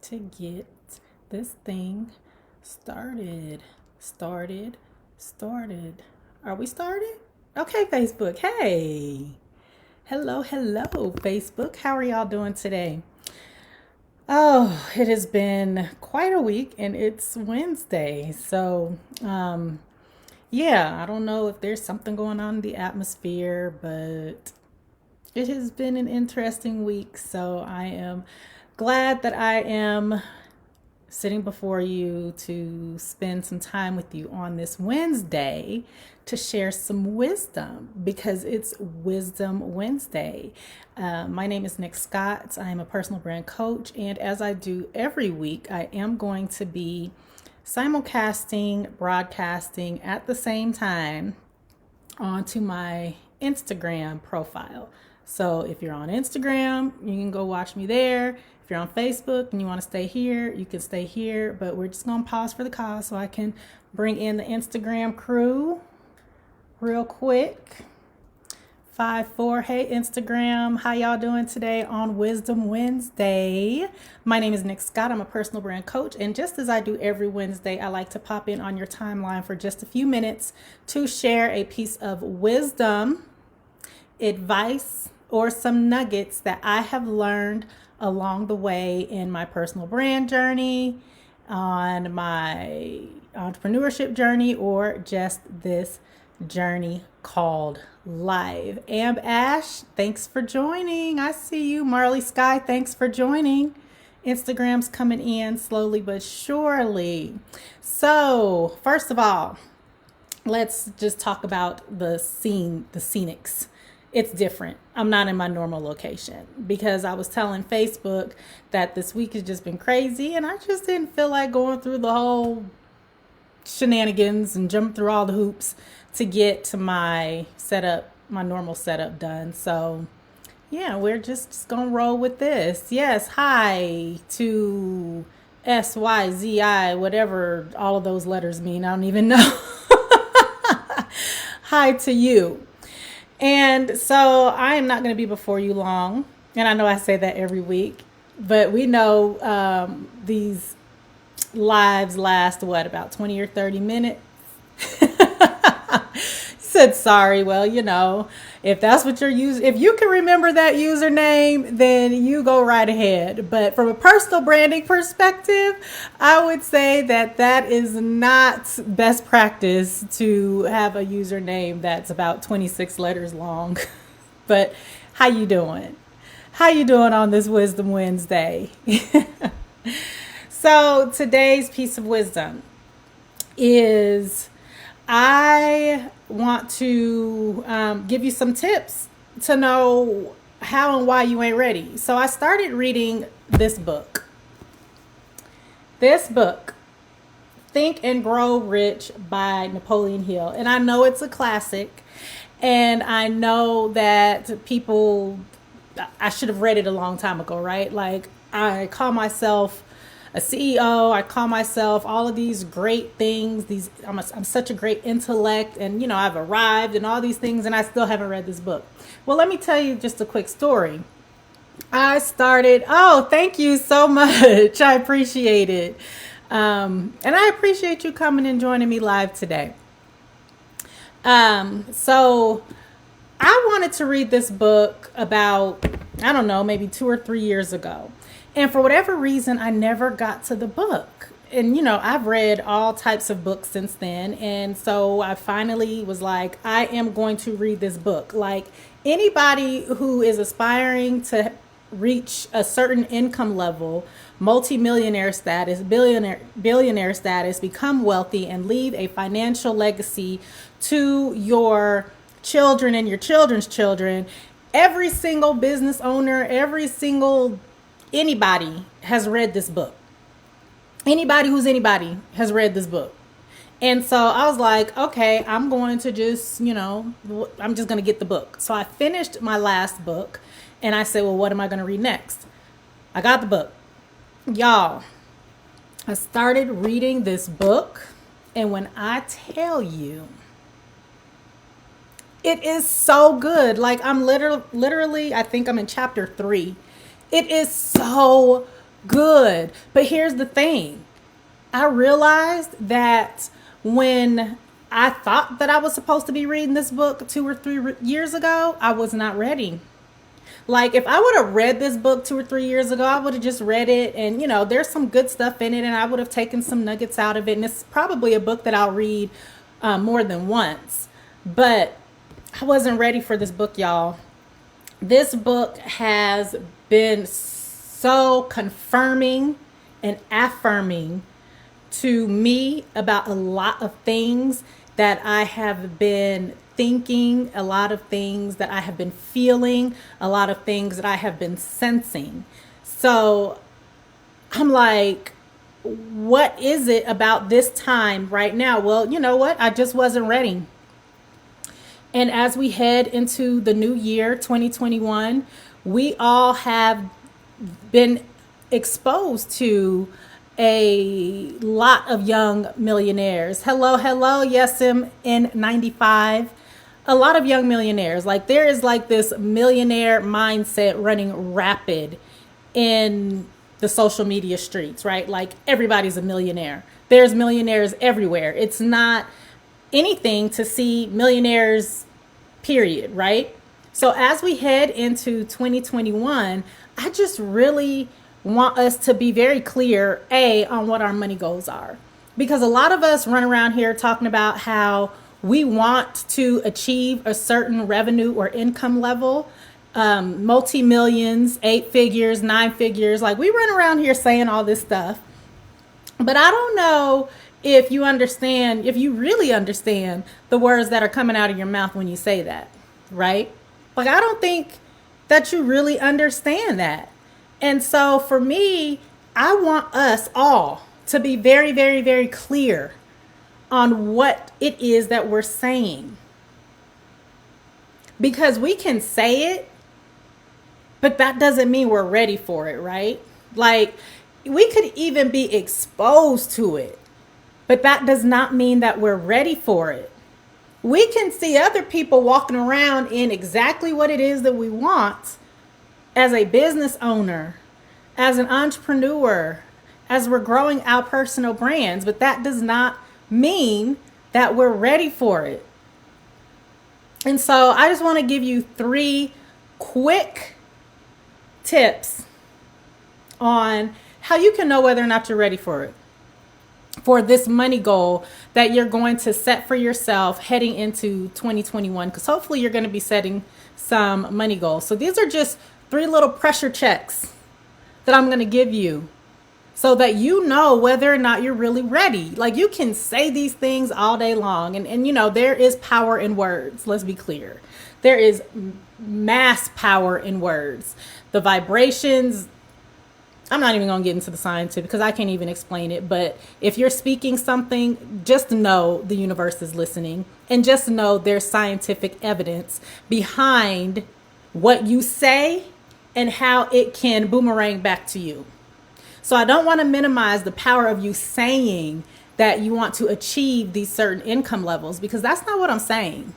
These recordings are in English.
to get this thing started. Started. Are we started? Okay, Facebook. Hey. Hello, Facebook. How are y'all doing today? Oh, it has been quite a week and it's Wednesday. Yeah, I don't know if there's something going on in the atmosphere, but it has been an interesting week. So I am glad that I am sitting before you to spend some time with you on this Wednesday to share some wisdom because it's Wisdom Wednesday. My name is Nick Scott. I am a personal brand coach, and as I do every week, I am going to be simulcasting, broadcasting at the same time onto my Instagram profile. So if you're on Instagram, you can go watch me there. If you're on Facebook and you want to stay here, you can stay here. But we're just going to pause for the cause so I can bring in the Instagram crew real quick. 5-4, hey Instagram, how y'all doing today on Wisdom Wednesday? My name is Nick Scott. I'm a personal brand coach, and just as I do every Wednesday, I like to pop in on your timeline for just a few minutes to share a piece of wisdom, advice, or some nuggets that I have learned along the way in my personal brand journey, on my entrepreneurship journey, or just this journey called life. Ash, thanks for joining. I see you. Marley Sky, thanks for joining. Instagram's coming in slowly but surely. So first of all, let's just talk about the scenics. It's different. I'm not in my normal location because I was telling Facebook that this week has just been crazy and I just didn't feel like going through the whole shenanigans and jump through all the hoops to get to my setup, my normal setup done. So yeah, we're just gonna roll with this. Yes, hi to SYZI, whatever all of those letters mean. I don't even know. Hi to you. And so I am not going to be before you long. And I know I say that every week, but we know these lives last, about 20 or 30 minutes? Said sorry. Well, if that's what you're using, if you can remember that username, then you go right ahead. But from a personal branding perspective, I would say that is not best practice to have a username that's about 26 letters long. But how you doing? How you doing on this Wisdom Wednesday? So today's piece of wisdom is I want to give you some tips to know how and why you ain't ready. So I started reading this book. Think and Grow Rich by Napoleon Hill. And I know it's a classic. And I know that I should have read it a long time ago, right? Like I call myself a CEO. I call myself all of these great things. I'm such a great intellect, and I've arrived and all these things, and I still haven't read this book. Well, let me tell you just a quick story. Oh, thank you so much. I appreciate it. And I appreciate you coming and joining me live today. So I wanted to read this book about, I don't know, maybe 2 or 3 years ago. And for whatever reason, I never got to the book. And, I've read all types of books since then. And so I finally was like, I am going to read this book. Like anybody who is aspiring to reach a certain income level, multimillionaire status, billionaire status, become wealthy and leave a financial legacy to your children and your children's children. Every single business owner, anybody has read this book. Anybody who's anybody has read this book. And so I was like, okay, I'm going to just, I'm just going to get the book. So I finished my last book and I said, well, what am I going to read next? I got the book. Y'all, I started reading this book. And when I tell you, it is so good. Like I'm literally, I think I'm in chapter 3. It is so Good. But here's the thing. I realized that when I thought that I was supposed to be reading this book 2 or 3 years ago, I was not ready. Like, if I would have read this book 2 or 3 years ago, I would have just read it, and there's some good stuff in it, and I would have taken some nuggets out of it. And it's probably a book that I'll read more than once. But I wasn't ready for this book, y'all. This book has been so confirming and affirming to me about a lot of things that I have been thinking, a lot of things that I have been feeling, a lot of things that I have been sensing. So I'm like, what is it about this time right now? Well, you know what? I just wasn't ready. And as we head into the new year, 2021, we all have been exposed to a lot of young millionaires. Hello, hello, yes, in 95. A lot of young millionaires. Like, there is like this millionaire mindset running rapid in the social media streets, right? Like, everybody's a millionaire. There's millionaires everywhere. It's not anything to see millionaires, period, right? So as we head into 2021, I just really want us to be very clear, on what our money goals are. Because a lot of us run around here talking about how we want to achieve a certain revenue or income level, multi-millions, 8 figures, 9 figures. Like, we run around here saying all this stuff. But I don't know if you really understand the words that are coming out of your mouth when you say that, right? Like, I don't think that you really understand that. And so for me, I want us all to be very, very, very clear on what it is that we're saying. Because we can say it, but that doesn't mean we're ready for it, right? Like, we could even be exposed to it, but that does not mean that we're ready for it. We can see other people walking around in exactly what it is that we want as a business owner, as an entrepreneur, as we're growing our personal brands, but that does not mean that we're ready for it. And so I just want to give you 3 quick tips on how you can know whether or not you're ready for it, for this money goal that you're going to set for yourself heading into 2021, because hopefully you're going to be setting some money goals. So these are just 3 little pressure checks that I'm going to give you so that you know whether or not you're really ready. Like, you can say these things all day long, and there is power in words. Let's be clear. There is mass power in words. The vibrations, I'm not even going to get into the science because I can't even explain it. But if you're speaking something, just know the universe is listening, and just know there's scientific evidence behind what you say and how it can boomerang back to you. So I don't want to minimize the power of you saying that you want to achieve these certain income levels, because that's not what I'm saying.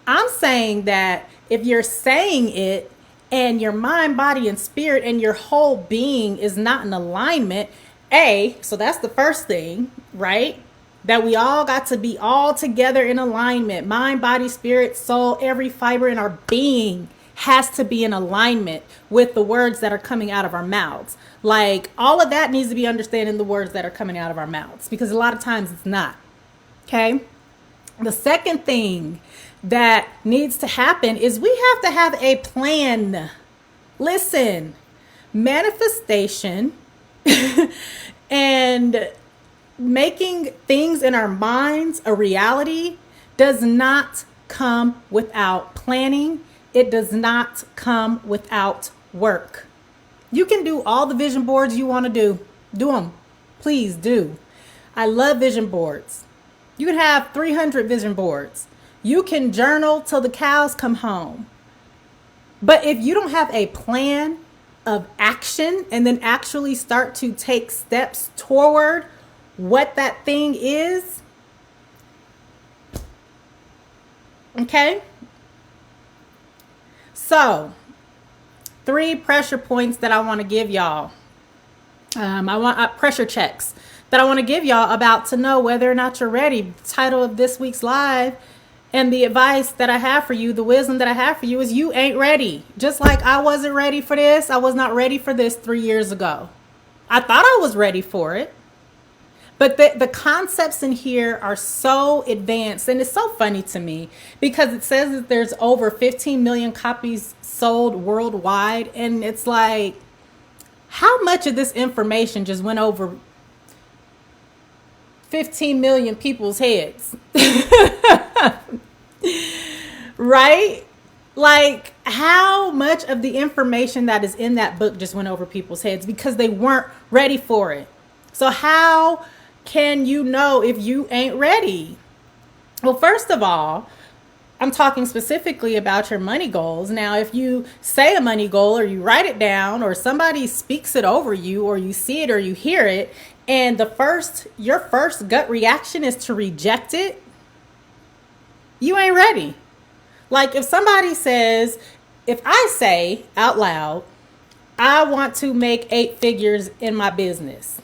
I'm saying that if you're saying it and your mind, body, and spirit and your whole being is not in alignment, so that's the first thing, right? That we all got to be all together in alignment. Mind, body, spirit, soul, every fiber in our being has to be in alignment with the words that are coming out of our mouths. Like, all of that needs to be understanding the words that are coming out of our mouths, because a lot of times it's not. Okay. The second thing that needs to happen is we have to have a plan. Listen, manifestation and making things in our minds a reality does not come without planning. It does not come without work. You can do all the vision boards you want to do. Do them. Please do. I love vision boards. You can have 300 vision boards. You can journal till the cows come home. But if you don't have a plan of action and then actually start to take steps toward what that thing is, okay? So, 3 pressure points that I want to give y'all. I want pressure checks that I want to give y'all about to know whether or not you're ready. The title of this week's live and the advice that I have for you, the wisdom that I have for you is you ain't ready. Just like I wasn't ready for this. I was not ready for this 3 years ago. I thought I was ready for it. But the concepts in here are so advanced, and it's so funny to me because it says that there's over 15 million copies sold worldwide, and it's like, how much of this information just went over 15 million people's heads? Right? Like, how much of the information that is in that book just went over people's heads because they weren't ready for it? So how can you know if you ain't ready? Well, first of all, I'm talking specifically about your money goals. Now, if you say a money goal or you write it down or somebody speaks it over you or you see it or you hear it, and your first gut reaction is to reject it, you ain't ready. Like if I say out loud, I want to make 8 figures in my business,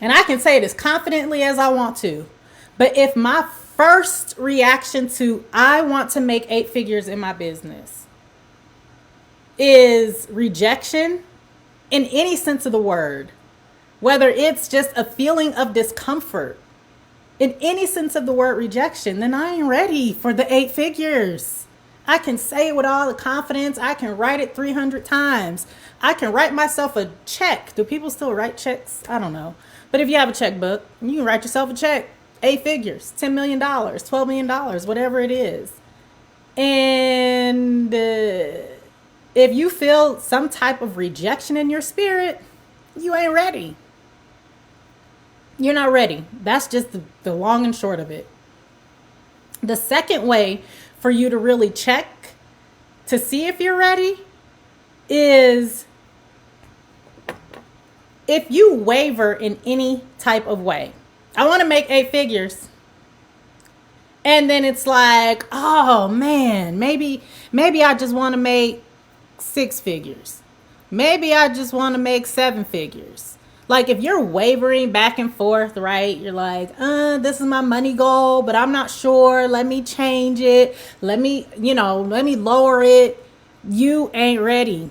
and I can say it as confidently as I want to. But if my first reaction to I want to make 8 figures in my business is rejection in any sense of the word, whether it's just a feeling of discomfort, in any sense of the word rejection, then I ain't ready for the 8 figures. I can say it with all the confidence. I can write it 300 times. I can write myself a check. Do people still write checks? I don't know. But if you have a checkbook, you can write yourself a check. 8 figures, $10 million, $12 million, whatever it is. And if you feel some type of rejection in your spirit, you ain't ready. You're not ready. That's just the long and short of it. The second way for you to really check to see if you're ready is if you waver in any type of way. I want to make 8 figures. And then it's like, oh man, maybe I just want to make 6 figures. Maybe I just want to make 7 figures. Like if you're wavering back and forth, right? You're like, this is my money goal, but I'm not sure. Let me change it. Let me lower it. You ain't ready.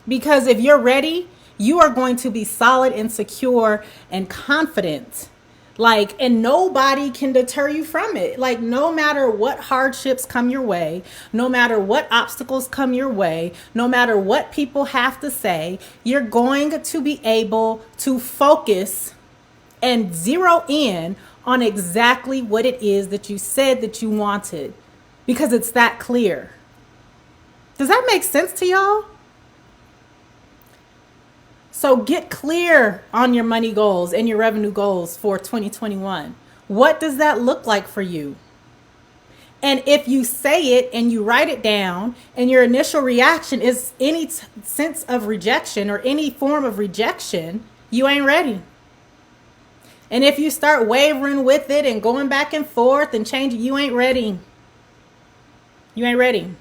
Because if you're ready, you are going to be solid and secure and confident. And nobody can deter you from it. Like, no matter what hardships come your way, no matter what obstacles come your way, no matter what people have to say, you're going to be able to focus and zero in on exactly what it is that you said that you wanted, because it's that clear. Does that make sense to y'all? So get clear on your money goals and your revenue goals for 2021. What does that look like for you? And if you say it and you write it down and your initial reaction is any sense of rejection or any form of rejection, you ain't ready. And if you start wavering with it and going back and forth and changing, you ain't ready. You ain't ready.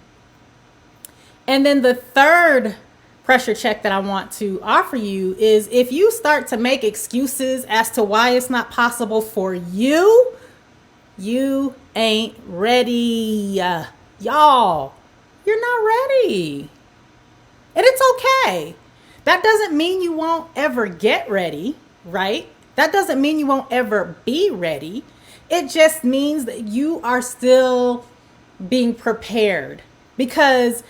And then the third pressure check that I want to offer you is if you start to make excuses as to why it's not possible for you, you ain't ready. Y'all, you're not ready. And it's okay. That doesn't mean you won't ever get ready, right? That doesn't mean you won't ever be ready. It just means that you are still being prepared. Because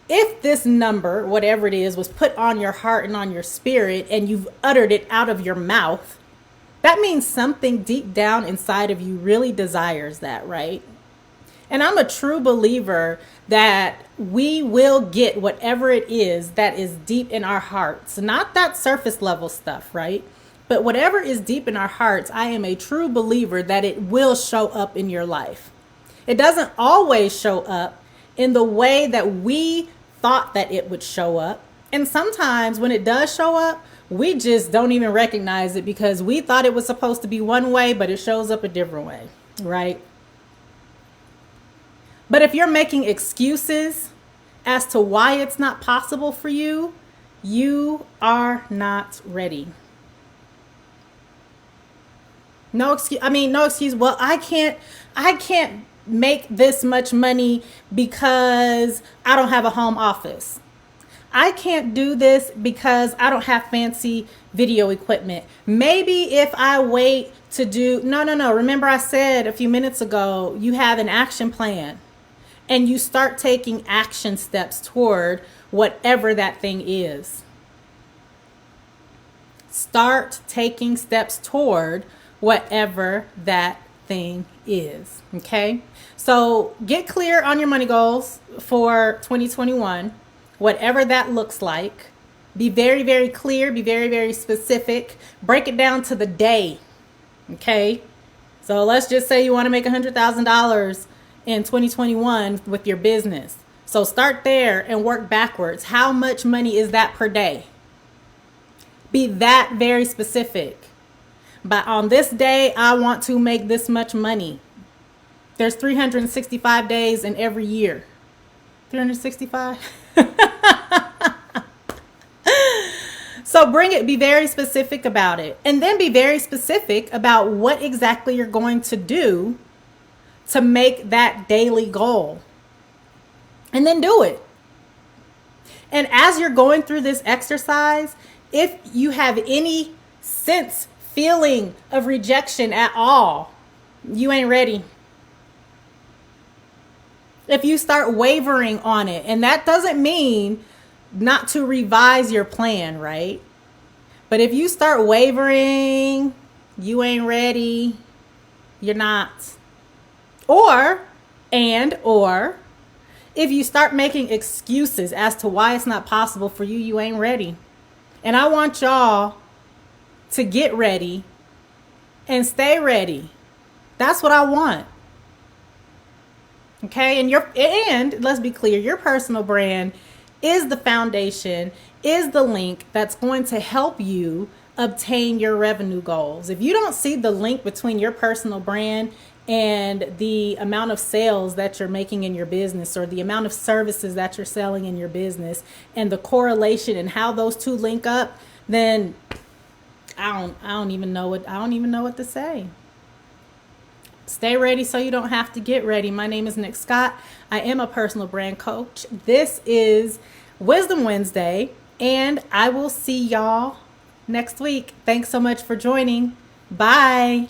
if this number, whatever it is, was put on your heart and on your spirit and you've uttered it out of your mouth, that means something deep down inside of you really desires that, right? And I'm a true believer that we will get whatever it is that is deep in our hearts. Not that surface level stuff, right? But whatever is deep in our hearts, I am a true believer that it will show up in your life. It doesn't always show up in the way that we thought that it would show up. And sometimes when it does show up, we just don't even recognize it because we thought it was supposed to be one way, but it shows up a different way, right? But if you're making excuses as to why it's not possible for you, You are not ready. No excuse. I mean, no excuse. Well, I can't make this much money because I don't have a home office. I can't do this because I don't have fancy video equipment. Maybe if I wait to do, no, no, no. Remember, I said a few minutes ago, you have an action plan and you start taking action steps toward whatever that thing is. Start taking steps toward whatever that thing is. Okay. So get clear on your money goals for 2021, whatever that looks like. Be very, very clear. Be very, very specific. Break it down to the day. Okay. So let's just say you want to make $100,000 in 2021 with your business. So start there and work backwards. How much money is that per day? Be that very specific. But on this day, I want to make this much money. There's 365 days in every year. 365? So be very specific about it. And then be very specific about what exactly you're going to do to make that daily goal. And then do it. And as you're going through this exercise, if you have any feeling of rejection at all, you ain't ready. If you start wavering on it, and that doesn't mean not to revise your plan, right? But if you start wavering, you ain't ready, you're not. Or if you start making excuses as to why it's not possible for you, you ain't ready. And I want y'all to get ready and stay ready. That's what I want. Okay, and let's be clear, your personal brand is the foundation, is the link that's going to help you obtain your revenue goals. If you don't see the link between your personal brand and the amount of sales that you're making in your business, or the amount of services that you're selling in your business, and the correlation and how those two link up, then I don't even know what to say. Stay ready so you don't have to get ready. My name is Nick Scott. I am a personal brand coach. This is Wisdom Wednesday, and I will see y'all next week. Thanks so much for joining. Bye.